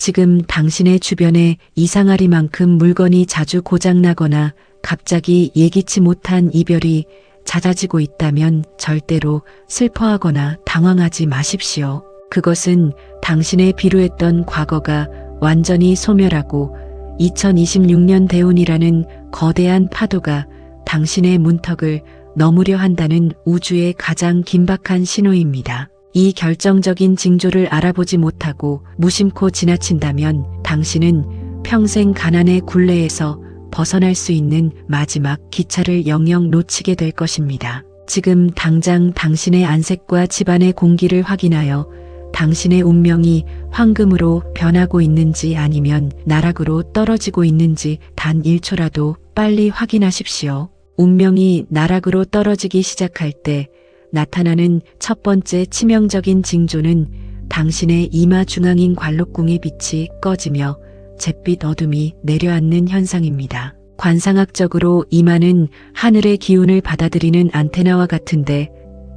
지금 당신의 주변에 이상하리만큼 물건이 자주 고장나거나 갑자기 예기치 못한 이별이 잦아지고 있다면 절대로 슬퍼하거나 당황하지 마십시오. 그것은 당신의 비루했던 과거가 완전히 소멸하고 2026년 대운이라는 거대한 파도가 당신의 문턱을 넘으려 한다는 우주의 가장 긴박한 신호입니다. 이 결정적인 징조를 알아보지 못하고 무심코 지나친다면 당신은 평생 가난의 굴레에서 벗어날 수 있는 마지막 기차를 영영 놓치게 될 것입니다. 지금 당장 당신의 안색과 집안의 공기를 확인하여 당신의 운명이 황금으로 변하고 있는지 아니면 나락으로 떨어지고 있는지 단 1초라도 빨리 확인하십시오. 운명이 나락으로 떨어지기 시작할 때 나타나는 첫 번째 치명적인 징조는 당신의 이마 중앙인 관록궁의 빛이 꺼지며 잿빛 어둠이 내려앉는 현상입니다. 관상학적으로 이마는 하늘의 기운을 받아들이는 안테나와 같은데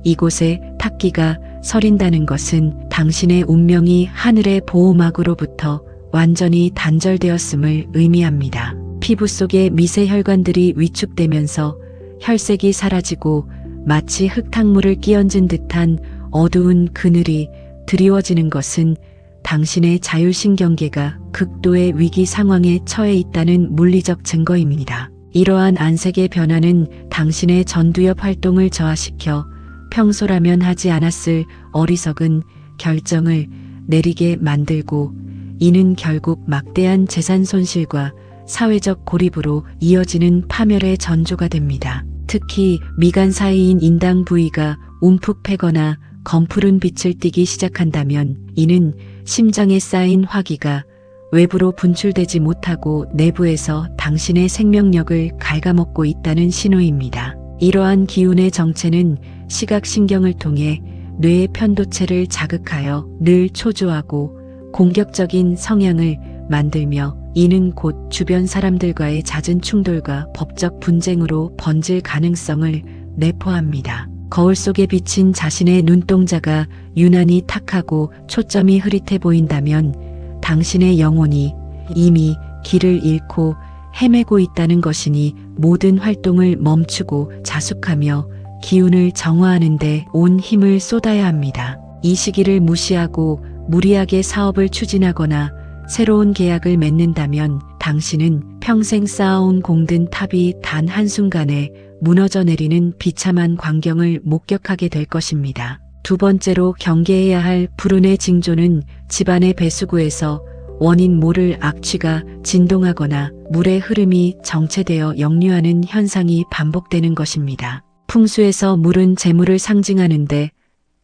이곳에 탁기가 서린다는 것은 당신의 운명이 하늘의 보호막으로부터 완전히 단절되었음을 의미합니다. 피부 속의 미세 혈관들이 위축되면서 혈색이 사라지고 마치 흙탕물을 끼얹은 듯한 어두운 그늘이 드리워지는 것은 당신의 자율신경계가 극도의 위기 상황에 처해 있다는 물리적 증거입니다. 이러한 안색의 변화는 당신의 전두엽 활동을 저하시켜 평소라면 하지 않았을 어리석은 결정을 내리게 만들고 이는 결국 막대한 재산 손실과 사회적 고립으로 이어지는 파멸의 전조가 됩니다. 특히 미간 사이인 인당 부위가 움푹 패거나 검푸른 빛을 띠기 시작한다면 이는 심장에 쌓인 화기가 외부로 분출되지 못하고 내부에서 당신의 생명력을 갉아먹고 있다는 신호입니다. 이러한 기운의 정체는 시각신경을 통해 뇌의 편도체를 자극하여 늘 초조하고 공격적인 성향을 만들며 이는 곧 주변 사람들과의 잦은 충돌과 법적 분쟁으로 번질 가능성을 내포합니다. 거울 속에 비친 자신의 눈동자가 유난히 탁하고 초점이 흐릿해 보인다면 당신의 영혼이 이미 길을 잃고 헤매고 있다는 것이니 모든 활동을 멈추고 자숙하며 기운을 정화하는 데 온 힘을 쏟아야 합니다. 이 시기를 무시하고 무리하게 사업을 추진하거나 새로운 계약을 맺는다면 당신은 평생 쌓아온 공든 탑이 단 한순간에 무너져 내리는 비참한 광경을 목격하게 될 것입니다. 두 번째로 경계해야 할 불운의 징조는 집안의 배수구에서 원인 모를 악취가 진동하거나 물의 흐름이 정체되어 역류하는 현상이 반복되는 것입니다. 풍수에서 물은 재물을 상징하는데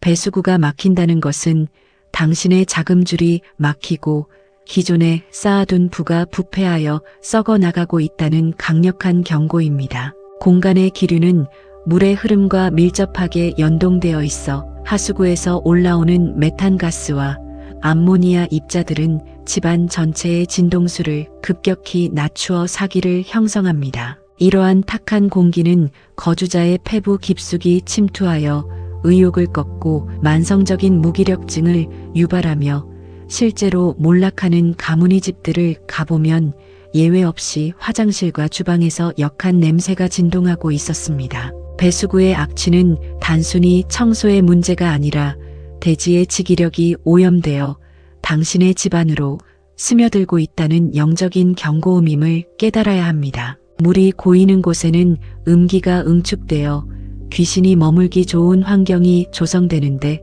배수구가 막힌다는 것은 당신의 자금줄이 막히고 기존에 쌓아둔 부가 부패하여 썩어 나가고 있다는 강력한 경고입니다. 공간의 기류는 물의 흐름과 밀접하게 연동되어 있어 하수구에서 올라오는 메탄가스와 암모니아 입자들은 집안 전체의 진동수를 급격히 낮추어 사기를 형성합니다. 이러한 탁한 공기는 거주자의 폐부 깊숙이 침투하여 의욕을 꺾고 만성적인 무기력증을 유발하며 실제로 몰락하는 가문의 집들을 가보면 예외 없이 화장실과 주방에서 역한 냄새가 진동하고 있었습니다. 배수구의 악취는 단순히 청소의 문제가 아니라 대지의 지기력이 오염되어 당신의 집안으로 스며들고 있다는 영적인 경고음임을 깨달아야 합니다. 물이 고이는 곳에는 음기가 응축되어 귀신이 머물기 좋은 환경이 조성되는데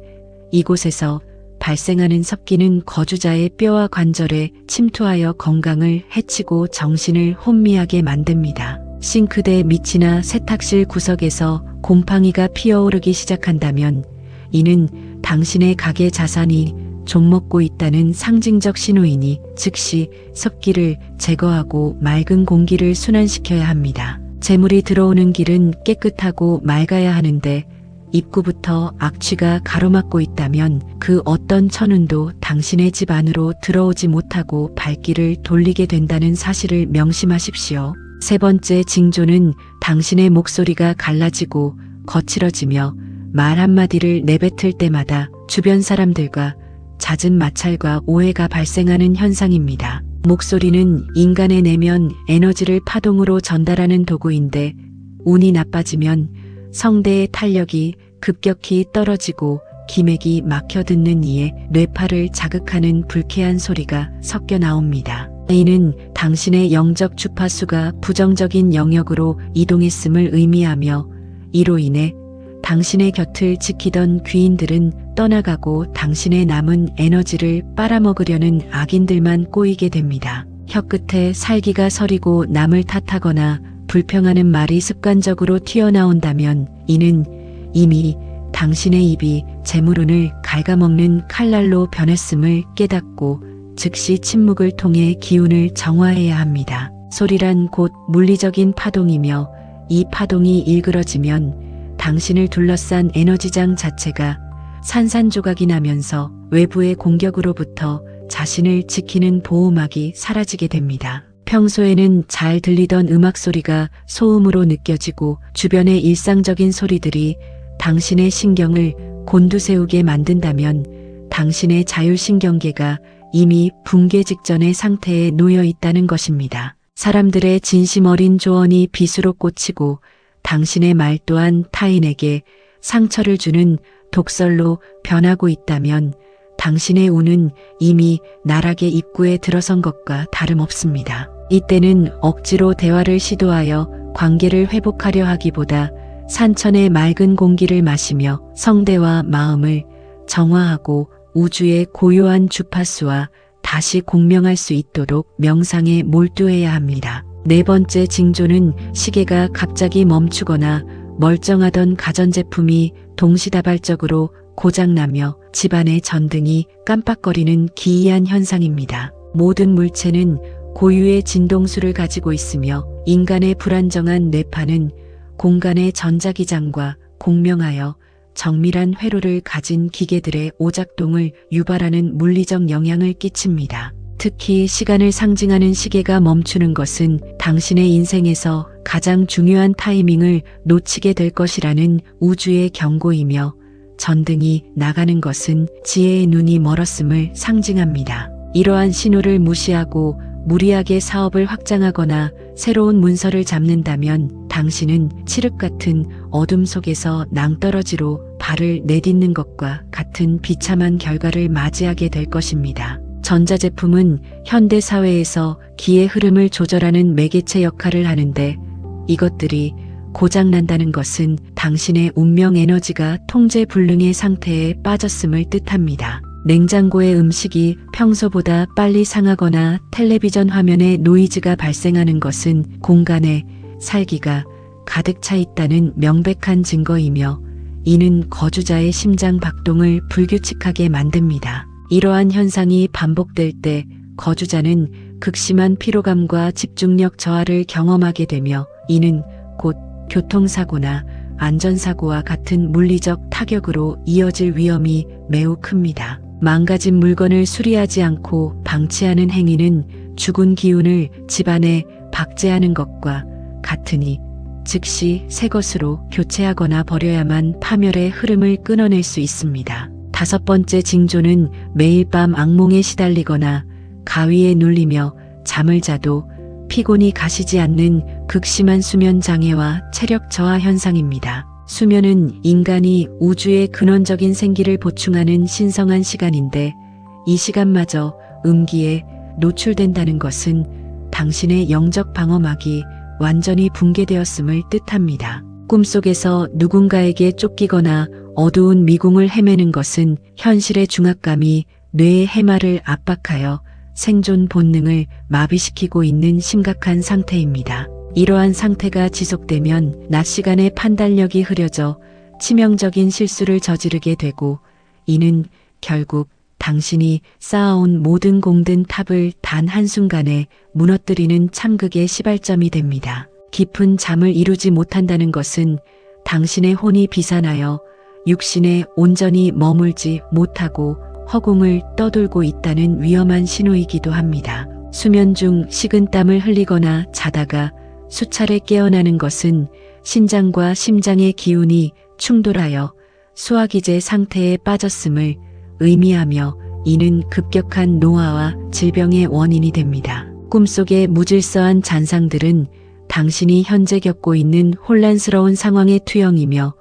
이곳에서 발생하는 섭기는 거주자의 뼈와 관절에 침투하여 건강을 해치고 정신을 혼미하게 만듭니다. 싱크대 밑이나 세탁실 구석에서 곰팡이가 피어오르기 시작한다면 이는 당신의 가계 자산이 좀먹고 있다는 상징적 신호이니 즉시 습기를 제거하고 맑은 공기를 순환시켜야 합니다. 재물이 들어오는 길은 깨끗하고 맑아야 하는데 입구부터 악취가 가로막고 있다면 그 어떤 천운도 당신의 집 안으로 들어오지 못하고 발길을 돌리게 된다는 사실을 명심하십시오. 세 번째 징조는 당신의 목소리가 갈라지고 거칠어지며 말 한마디를 내뱉을 때마다 주변 사람들과 잦은 마찰과 오해가 발생하는 현상입니다. 목소리는 인간의 내면 에너지를 파동으로 전달하는 도구인데 운이 나빠지면 성대의 탄력이 급격히 떨어지고 기맥이 막혀 듣는 이에 뇌파를 자극하는 불쾌한 소리가 섞여 나옵니다. 이는 당신의 영적 주파수가 부정적인 영역으로 이동했음을 의미하며 이로 인해 당신의 곁을 지키던 귀인들은 떠나가고 당신의 남은 에너지를 빨아먹으려는 악인들만 꼬이게 됩니다. 혀끝에 살기가 서리고 남을 탓하거나 불평하는 말이 습관적으로 튀어나온다면 이는 이미 당신의 입이 재물운을 갉아먹는 칼날로 변했음을 깨닫고 즉시 침묵을 통해 기운을 정화해야 합니다. 소리란 곧 물리적인 파동이며 이 파동이 일그러지면 당신을 둘러싼 에너지장 자체가 산산조각이 나면서 외부의 공격으로부터 자신을 지키는 보호막이 사라지게 됩니다. 평소에는 잘 들리던 음악 소리가 소음으로 느껴지고 주변의 일상적인 소리들이 당신의 신경을 곤두세우게 만든다면 당신의 자율신경계가 이미 붕괴 직전의 상태에 놓여 있다는 것입니다. 사람들의 진심 어린 조언이 비수로 꽂히고 당신의 말 또한 타인에게 상처를 주는 독설로 변하고 있다면 당신의 운은 이미 나락의 입구에 들어선 것과 다름없습니다. 이때는 억지로 대화를 시도하여 관계를 회복하려 하기보다 산천의 맑은 공기를 마시며 성대와 마음을 정화하고 우주의 고요한 주파수와 다시 공명할 수 있도록 명상에 몰두해야 합니다. 네 번째 징조는 시계가 갑자기 멈추거나 멀쩡하던 가전제품이 동시다발적으로 고장나며 집안의 전등이 깜빡거리는 기이한 현상입니다. 모든 물체는 고유의 진동수를 가지고 있으며 인간의 불안정한 뇌파는 공간의 전자기장과 공명하여 정밀한 회로를 가진 기계들의 오작동을 유발하는 물리적 영향을 끼칩니다. 특히 시간을 상징하는 시계가 멈추는 것은 당신의 인생에서 가장 중요한 타이밍을 놓치게 될 것이라는 우주의 경고이며 전등이 나가는 것은 지혜의 눈이 멀었음을 상징합니다. 이러한 신호를 무시하고 무리하게 사업을 확장하거나 새로운 문서를 잡는다면 당신은 칠흑 같은 어둠 속에서 낭떠러지로 발을 내딛는 것과 같은 비참한 결과를 맞이하게 될 것입니다. 전자제품은 현대 사회에서 기의 흐름을 조절하는 매개체 역할을 하는데 이것들이 고장난다는 것은 당신의 운명 에너지가 통제불능의 상태에 빠졌음을 뜻합니다. 냉장고의 음식이 평소보다 빨리 상하거나 텔레비전 화면에 노이즈가 발생하는 것은 공간에 살기가 가득 차 있다는 명백한 증거이며 이는 거주자의 심장 박동을 불규칙하게 만듭니다. 이러한 현상이 반복될 때 거주자는 극심한 피로감과 집중력 저하를 경험하게 되며 이는 곧 교통사고나 안전사고와 같은 물리적 타격으로 이어질 위험이 매우 큽니다. 망가진 물건을 수리하지 않고 방치하는 행위는 죽은 기운을 집안에 박제하는 것과 같으니 즉시 새 것으로 교체하거나 버려야만 파멸의 흐름을 끊어낼 수 있습니다. 다섯 번째 징조는 매일 밤 악몽에 시달리거나 가위에 눌리며 잠을 자도 피곤이 가시지 않는 극심한 수면 장애와 체력 저하 현상입니다. 수면은 인간이 우주의 근원적인 생기를 보충하는 신성한 시간인데 이 시간마저 음기에 노출된다는 것은 당신의 영적 방어막이 완전히 붕괴되었음을 뜻합니다. 꿈속에서 누군가에게 쫓기거나 어두운 미궁을 헤매는 것은 현실의 중압감이 뇌의 해마를 압박하여 생존 본능을 마비시키고 있는 심각한 상태입니다. 이러한 상태가 지속되면 낮 시간에 판단력이 흐려져 치명적인 실수를 저지르게 되고 이는 결국 당신이 쌓아온 모든 공든 탑을 단 한순간에 무너뜨리는 참극의 시발점이 됩니다. 깊은 잠을 이루지 못한다는 것은 당신의 혼이 비산하여 육신에 온전히 머물지 못하고 허공을 떠돌고 있다는 위험한 신호이기도 합니다. 수면 중 식은땀을 흘리거나 자다가 수차례 깨어나는 것은 신장과 심장의 기운이 충돌하여 소화기제 상태에 빠졌음을 의미하며 이는 급격한 노화와 질병의 원인이 됩니다. 꿈속의 무질서한 잔상들은 당신이 현재 겪고 있는 혼란스러운 상황의 투영이며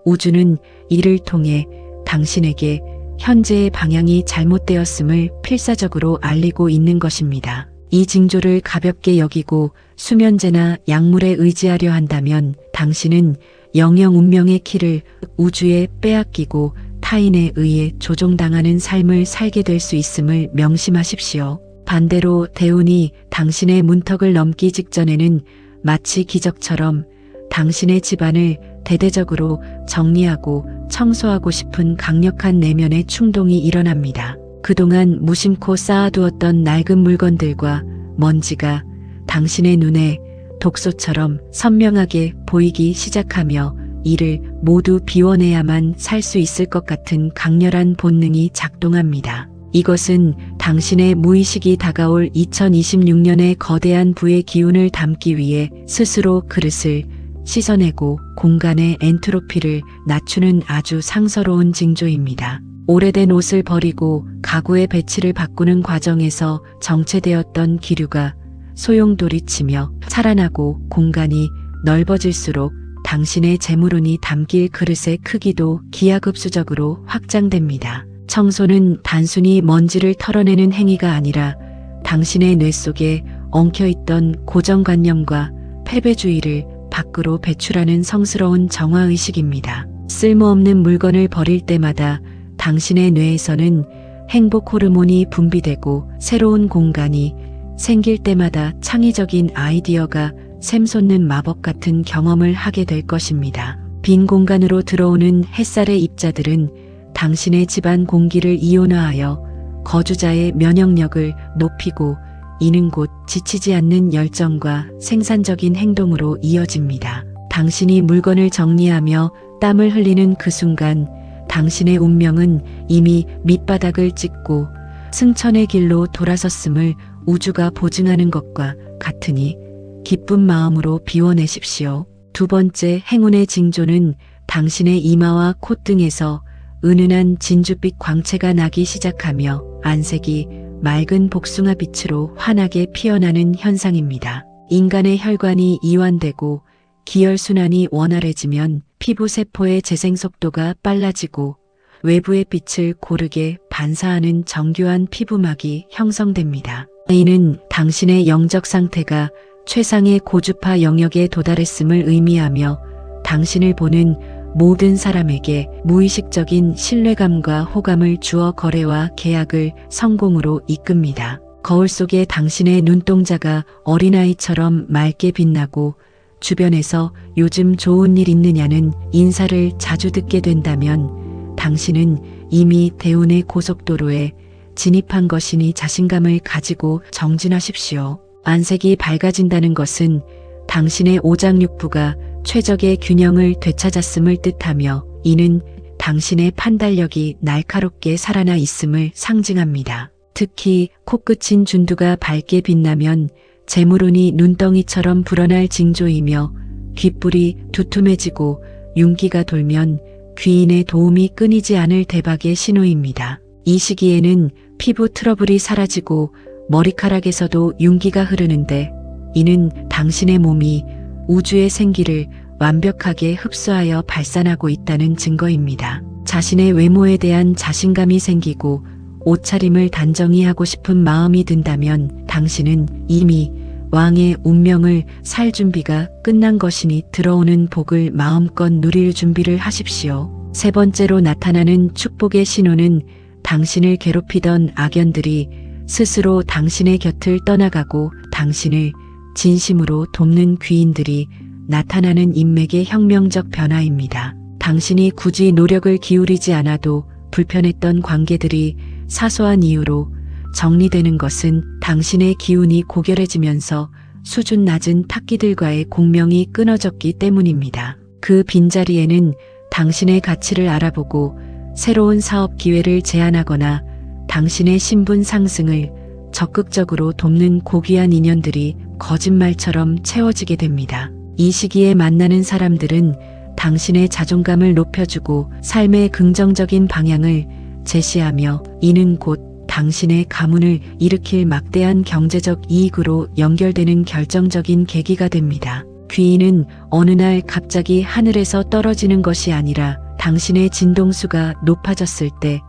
우주는 이를 통해 당신에게 현재의 방향이 잘못되었음을 필사적으로 알리고 있는 것입니다. 이 징조를 가볍게 여기고 수면제나 약물에 의지하려 한다면 당신은 영영 운명의 키를 우주에 빼앗기고 타인에 의해 조종당하는 삶을 살게 될 수 있음을 명심하십시오. 반대로 대운이 당신의 문턱을 넘기 직전에는 마치 기적처럼 당신의 집안을 대대적으로 정리하고 청소하고 싶은 강력한 내면의 충동이 일어납니다. 그동안 무심코 쌓아두었던 낡은 물건들과 먼지가 당신의 눈에 독소처럼 선명하게 보이기 시작하며 이를 모두 비워내야만 살 수 있을 것 같은 강렬한 본능이 작동합니다. 이것은 당신의 무의식이 다가올 2026년의 거대한 부의 기운을 담기 위해 스스로 그릇을 씻어내고 공간의 엔트로피를 낮추는 아주 상서로운 징조입니다. 오래된 옷을 버리고 가구의 배치를 바꾸는 과정에서 정체되었던 기류가 소용돌이치며 살아나고 공간이 넓어질수록 당신의 재물운이 담길 그릇의 크기도 기하급수적으로 확장됩니다. 청소는 단순히 먼지를 털어내는 행위가 아니라 당신의 뇌 속에 엉켜있던 고정관념과 패배주의를 밖으로 배출하는 성스러운 정화의식입니다. 쓸모없는 물건을 버릴 때마다 당신의 뇌에서는 행복 호르몬이 분비되고 새로운 공간이 생길 때마다 창의적인 아이디어가 샘솟는 마법 같은 경험을 하게 될 것입니다. 빈 공간으로 들어오는 햇살의 입자들은 당신의 집안 공기를 이온화하여 거주자의 면역력을 높이고 이는 곧 지치지 않는 열정과 생산적인 행동으로 이어집니다. 당신이 물건을 정리하며 땀을 흘리는 그 순간 당신의 운명은 이미 밑바닥을 찍고 승천의 길로 돌아섰음을 우주가 보증하는 것과 같으니 기쁜 마음으로 비워내십시오. 두 번째 행운의 징조는 당신의 이마와 콧등에서 은은한 진주빛 광채가 나기 시작하며 안색이 맑은 복숭아 빛으로 환하게 피어나는 현상입니다. 인간의 혈관이 이완되고 기혈순환이 원활해지면 피부 세포의 재생 속도가 빨라지고 외부의 빛을 고르게 반사하는 정교한 피부막이 형성됩니다. 이는 당신의 영적 상태가 최상의 고주파 영역에 도달했음을 의미하며 당신을 보는 모든 사람에게 무의식적인 신뢰감과 호감을 주어 거래와 계약을 성공으로 이끕니다. 거울 속에 당신의 눈동자가 어린아이처럼 맑게 빛나고 주변에서 요즘 좋은 일 있느냐는 인사를 자주 듣게 된다면 당신은 이미 대운의 고속도로에 진입한 것이니 자신감을 가지고 정진하십시오. 안색이 밝아진다는 것은 당신의 오장육부가 최적의 균형을 되찾았음을 뜻하며 이는 당신의 판단력이 날카롭게 살아나 있음을 상징합니다. 특히 코끝인 준두가 밝게 빛나면 재물운이 눈덩이처럼 불어날 징조이며 귓불이 두툼해지고 윤기가 돌면 귀인의 도움이 끊이지 않을 대박의 신호입니다. 이 시기에는 피부 트러블이 사라지고 머리카락에서도 윤기가 흐르는데 이는 당신의 몸이 우주의 생기를 완벽하게 흡수하여 발산하고 있다는 증거입니다. 자신의 외모에 대한 자신감이 생기고 옷차림을 단정히 하고 싶은 마음이 든다면 당신은 이미 왕의 운명을 살 준비가 끝난 것이니 들어오는 복을 마음껏 누릴 준비를 하십시오. 세 번째로 나타나는 축복의 신호는 당신을 괴롭히던 악연들이 스스로 당신의 곁을 떠나가고 당신을 진심으로 돕는 귀인들이 나타나는 인맥의 혁명적 변화입니다. 당신이 굳이 노력을 기울이지 않아도 불편했던 관계들이 사소한 이유로 정리되는 것은 당신의 기운이 고결해지면서 수준 낮은 탁기들과의 공명이 끊어졌기 때문입니다. 그 빈자리에는 당신의 가치를 알아보고 새로운 사업 기회를 제안하거나 당신의 신분 상승을 적극적으로 돕는 고귀한 인연들이 거짓말처럼 채워지게 됩니다. 이 시기에 만나는 사람들은 당신의 자존감을 높여주고 삶의 긍정적인 방향을 제시하며 이는 곧 당신의 가문을 일으킬 막대한 경제적 이익으로 연결되는 결정적인 계기가 됩니다. 귀인은 어느 날 갑자기 하늘에서 떨어지는 것이 아니라 당신의 진동수가 높아졌을 때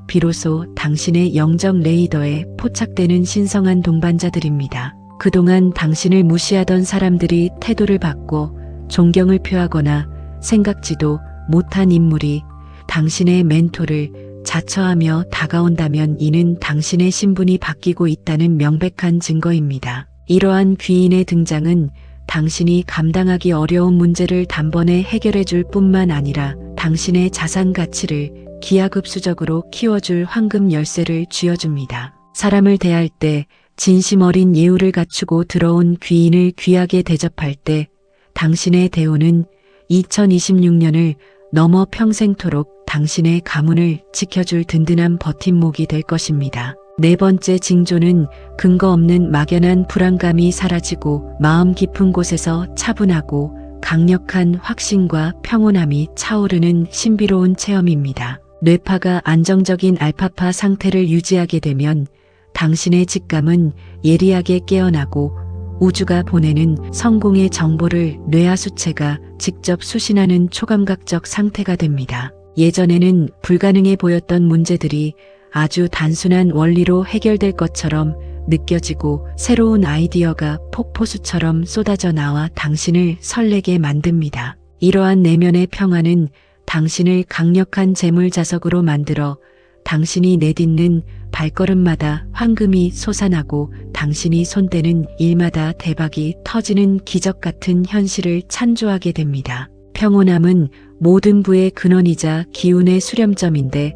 비로소 당신의 영적 레이더에 포착되는 신성한 동반자들입니다. 그동안 당신을 무시하던 사람들이 태도를 바꿔 존경을 표하거나 생각지도 못한 인물이 당신의 멘토를 자처하며 다가온다면 이는 당신의 신분이 바뀌고 있다는 명백한 증거입니다. 이러한 귀인의 등장은 당신이 감당하기 어려운 문제를 단번에 해결해 줄 뿐만 아니라 당신의 자산 가치를 기하급수적으로 키워줄 황금 열쇠를 쥐어줍니다. 사람을 대할 때 진심 어린 예우를 갖추고 들어온 귀인을 귀하게 대접할 때 당신의 대우는 2026년을 넘어 평생토록 당신의 가문을 지켜줄 든든한 버팀목이 될 것입니다. 네 번째 징조는 근거 없는 막연한 불안감이 사라지고 마음 깊은 곳에서 차분하고 강력한 확신과 평온함이 차오르는 신비로운 체험입니다. 뇌파가 안정적인 알파파 상태를 유지하게 되면 당신의 직감은 예리하게 깨어나고 우주가 보내는 성공의 정보를 뇌하수체가 직접 수신하는 초감각적 상태가 됩니다. 예전에는 불가능해 보였던 문제들이 아주 단순한 원리로 해결될 것처럼 느껴지고 새로운 아이디어가 폭포수처럼 쏟아져 나와 당신을 설레게 만듭니다. 이러한 내면의 평화는 당신을 강력한 재물 자석으로 만들어 당신이 내딛는 발걸음마다 황금이 솟아나고 당신이 손대는 일마다 대박이 터지는 기적 같은 현실을 찬조하게 됩니다. 평온함은 모든 부의 근원이자 기운의 수렴점인데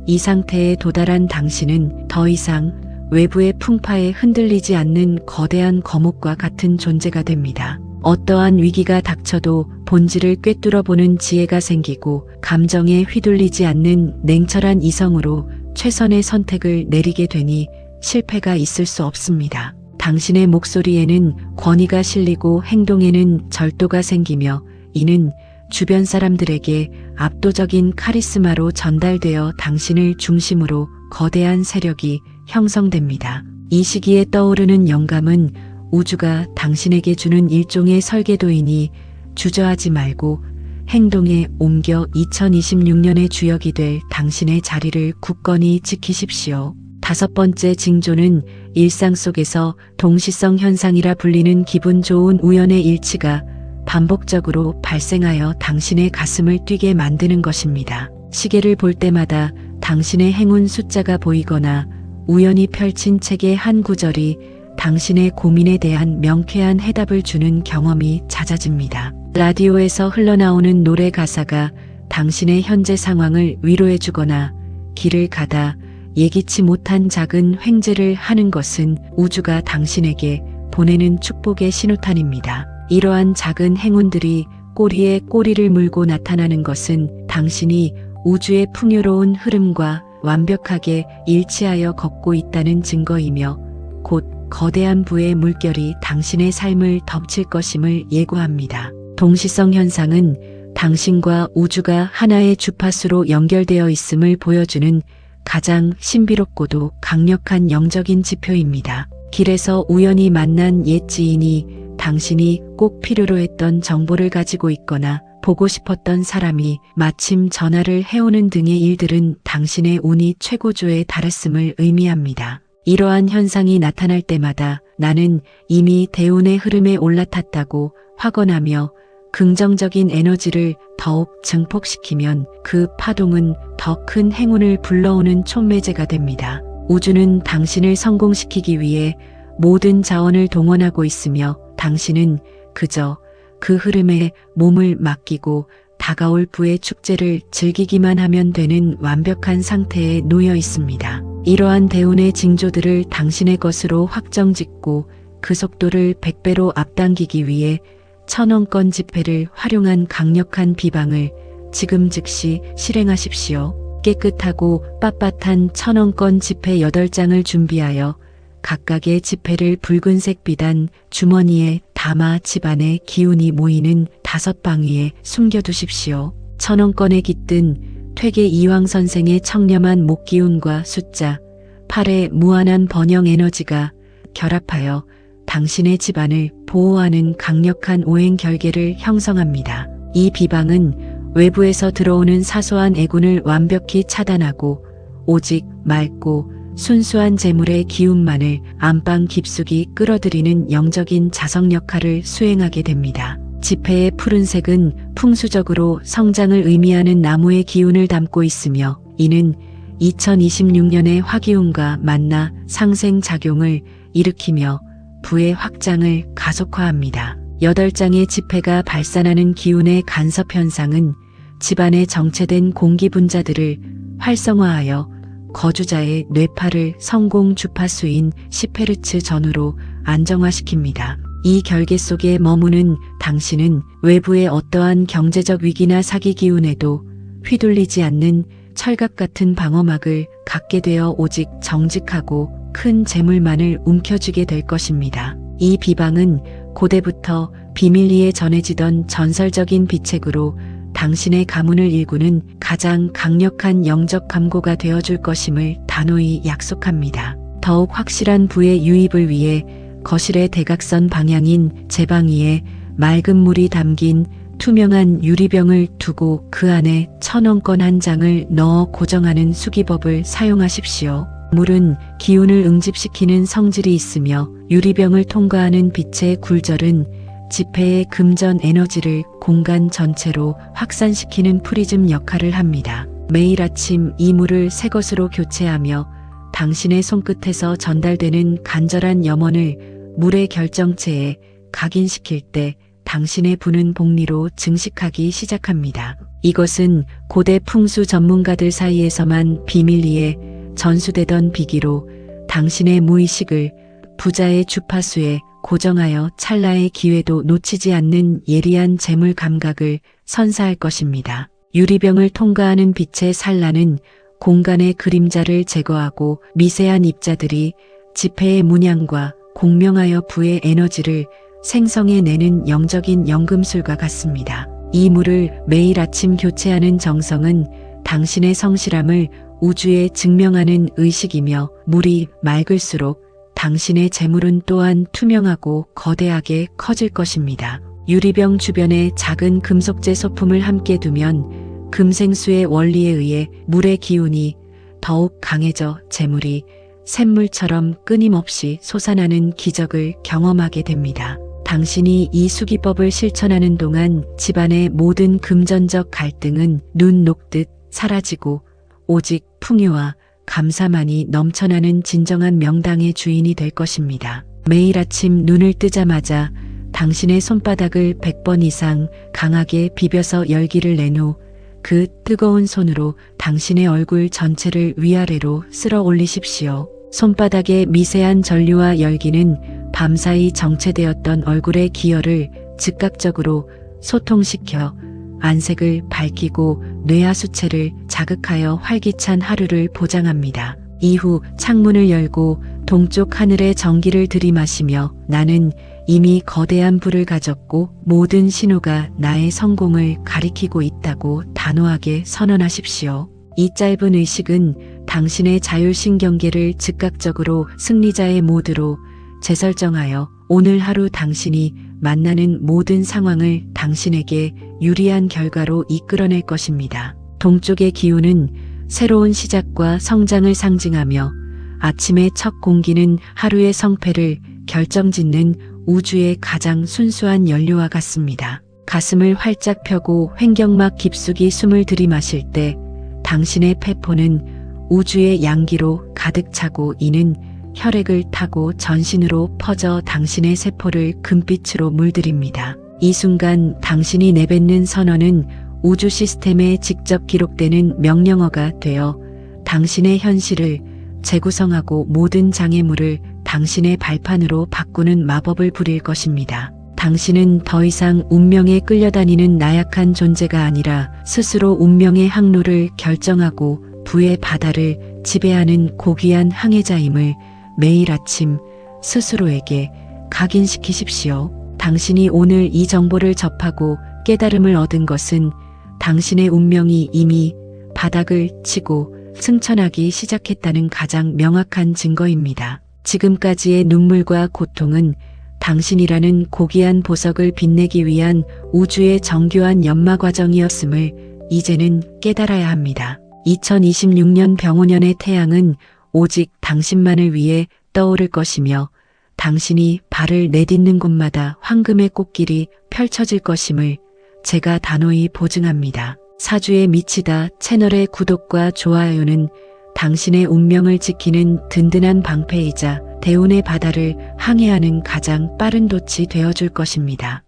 이 상태에 도달한 당신은 더 이상 외부의 풍파에 흔들리지 않는 거대한 거목과 같은 존재가 됩니다. 어떠한 위기가 닥쳐도 본질을 꿰뚫어 보는 지혜가 생기고 감정에 휘둘리지 않는 냉철한 이성으로 최선의 선택을 내리게 되니 실패가 있을 수 없습니다. 당신의 목소리에는 권위가 실리고 행동에는 절도가 생기며 이는 주변 사람들에게 압도적인 카리스마로 전달되어 당신을 중심으로 거대한 세력이 형성됩니다. 이 시기에 떠오르는 영감은 우주가 당신에게 주는 일종의 설계도이니 주저하지 말고 행동에 옮겨 2026년의 주역이 될 당신의 자리를 굳건히 지키십시오. 다섯 번째 징조는 일상 속에서 동시성 현상이라 불리는 기분 좋은 우연의 일치가 반복적으로 발생하여 당신의 가슴을 뛰게 만드는 것입니다. 시계를 볼 때마다 당신의 행운 숫자가 보이거나 우연히 펼친 책의 한 구절이 당신의 고민에 대한 명쾌한 해답을 주는 경험이 잦아집니다. 라디오에서 흘러나오는 노래 가사가 당신의 현재 상황을 위로해주거나 길을 가다 예기치 못한 작은 횡재를 하는 것은 우주가 당신에게 보내는 축복의 신호탄입니다. 이러한 작은 행운들이 꼬리에 꼬리를 물고 나타나는 것은 당신이 우주의 풍요로운 흐름과 완벽하게 일치하여 걷고 있다는 증거이며 곧 거대한 부의 물결이 당신의 삶을 덮칠 것임을 예고합니다. 동시성 현상은 당신과 우주가 하나의 주파수로 연결되어 있음을 보여주는 가장 신비롭고도 강력한 영적인 지표입니다. 길에서 우연히 만난 옛 지인이 당신이 꼭 필요로 했던 정보를 가지고 있거나 보고 싶었던 사람이 마침 전화를 해오는 등의 일들은 당신의 운이 최고조에 달했음을 의미합니다. 이러한 현상이 나타날 때마다 나는 이미 대운의 흐름에 올라탔다고 확언하며 긍정적인 에너지를 더욱 증폭시키면 그 파동은 더 큰 행운을 불러오는 촉매제가 됩니다. 우주는 당신을 성공시키기 위해 모든 자원을 동원하고 있으며 당신은 그저 그 흐름에 몸을 맡기고 다가올 부의 축제를 즐기기만 하면 되는 완벽한 상태에 놓여 있습니다. 이러한 대운의 징조들을 당신의 것으로 확정짓고 그 속도를 100배로 앞당기기 위해 1000원권 지폐를 활용한 강력한 비방을 지금 즉시 실행하십시오. 깨끗하고 빳빳한 1000원권 지폐 8장을 준비하여 각각의 지폐를 붉은색 비단 주머니에 담아 집안의 기운이 모이는 5방 위에 숨겨두십시오. 1000원권에 깃든 퇴계 이황 선생의 청렴한 목기운과 숫자 팔의 무한한 번영 에너지가 결합하여 당신의 집안을 보호하는 강력한 오행 결계를 형성합니다. 이 비방은 외부에서 들어오는 사소한 애군을 완벽히 차단하고 오직 맑고 순수한 재물의 기운만을 안방 깊숙이 끌어들이는 영적인 자석 역할을 수행하게 됩니다. 지폐의 푸른색은 풍수적으로 성장을 의미하는 나무의 기운을 담고 있으며 이는 2026년의 화기운과 만나 상생작용을 일으키며 부의 확장을 가속화합니다. 8장의 지폐가 발산하는 기운의 간섭 현상은 집안에 정체된 공기 분자들을 활성화하여 거주자의 뇌파를 성공 주파수인 10Hz 전후로 안정화시킵니다. 이 결계 속에 머무는 당신은 외부의 어떠한 경제적 위기나 사기 기운에도 휘둘리지 않는 철갑 같은 방어막을 갖게 되어 오직 정직하고 큰 재물만을 움켜쥐게 될 것입니다. 이 비방은 고대부터 비밀리에 전해지던 전설적인 비책으로 당신의 가문을 일구는 가장 강력한 영적 감고가 되어줄 것임을 단호히 약속합니다. 더욱 확실한 부의 유입을 위해 거실의 대각선 방향인 제방 위에 맑은 물이 담긴 투명한 유리병을 두고 그 안에 1,000원권 한 장을 넣어 고정하는 수기법을 사용하십시오. 물은 기운을 응집시키는 성질이 있으며 유리병을 통과하는 빛의 굴절은 지폐의 금전 에너지를 공간 전체로 확산시키는 프리즘 역할을 합니다. 매일 아침 이 물을 새 것으로 교체하며 당신의 손끝에서 전달되는 간절한 염원을 물의 결정체에 각인시킬 때 당신의 부는 복리로 증식하기 시작합니다. 이것은 고대 풍수 전문가들 사이에서만 비밀리에 전수되던 비기로 당신의 무의식을 부자의 주파수에 고정하여 찰나의 기회도 놓치지 않는 예리한 재물 감각을 선사할 것입니다. 유리병을 통과하는 빛의 산란은 공간의 그림자를 제거하고 미세한 입자들이 지폐의 문양과 공명하여 부의 에너지를 생성해내는 영적인 연금술과 같습니다. 이 물을 매일 아침 교체하는 정성은 당신의 성실함을 우주에 증명하는 의식이며 물이 맑을수록 당신의 재물은 또한 투명하고 거대하게 커질 것입니다. 유리병 주변에 작은 금속재 소품을 함께 두면 금생수의 원리에 의해 물의 기운이 더욱 강해져 재물이 샘물처럼 끊임없이 솟아나는 기적을 경험하게 됩니다. 당신이 이 수기법을 실천하는 동안 집안의 모든 금전적 갈등은 눈 녹듯 사라지고 오직 풍요와 감사만이 넘쳐나는 진정한 명당의 주인이 될 것입니다. 매일 아침 눈을 뜨자마자 당신의 손바닥을 100번 이상 강하게 비벼서 열기를 낸 후 그 뜨거운 손으로 당신의 얼굴 전체를 위아래로 쓸어 올리십시오. 손바닥의 미세한 전류와 열기는 밤사이 정체되었던 얼굴의 기혈을 즉각적으로 소통시켜 안색을 밝히고 뇌하수체를 자극하여 활기찬 하루를 보장합니다. 이후 창문을 열고 동쪽 하늘의 전기를 들이마시며 나는 이미 거대한 불을 가졌고 모든 신호가 나의 성공을 가리키고 있다고 단호하게 선언하십시오. 이 짧은 의식은 당신의 자율신경계를 즉각적으로 승리자의 모드로 재설정하여 오늘 하루 당신이 만나는 모든 상황을 당신에게 유리한 결과로 이끌어낼 것입니다. 동쪽의 기운은 새로운 시작과 성장을 상징하며 아침의 첫 공기는 하루의 성패를 결정짓는 우주의 가장 순수한 연료와 같습니다. 가슴을 활짝 펴고 횡격막 깊숙이 숨을 들이마실 때 당신의 폐포는 우주의 양기로 가득 차고 이는 혈액을 타고 전신으로 퍼져 당신의 세포를 금빛으로 물들입니다. 이 순간 당신이 내뱉는 선언은 우주 시스템에 직접 기록되는 명령어가 되어 당신의 현실을 재구성하고 모든 장애물을 당신의 발판으로 바꾸는 마법을 부릴 것입니다. 당신은 더 이상 운명에 끌려다니는 나약한 존재가 아니라 스스로 운명의 항로를 결정하고 부의 바다를 지배하는 고귀한 항해자임을 매일 아침 스스로에게 각인시키십시오. 당신이 오늘 이 정보를 접하고 깨달음을 얻은 것은 당신의 운명이 이미 바닥을 치고 승천하기 시작했다는 가장 명확한 증거입니다. 지금까지의 눈물과 고통은 당신이라는 고귀한 보석을 빛내기 위한 우주의 정교한 연마 과정이었음을 이제는 깨달아야 합니다. 2026년 병오년의 태양은 오직 당신만을 위해 떠오를 것이며 당신이 발을 내딛는 곳마다 황금의 꽃길이 펼쳐질 것임을 제가 단호히 보증합니다. 사주에 미치다 채널의 구독과 좋아요는 당신의 운명을 지키는 든든한 방패이자 대운의 바다를 항해하는 가장 빠른 돛이 되어줄 것입니다.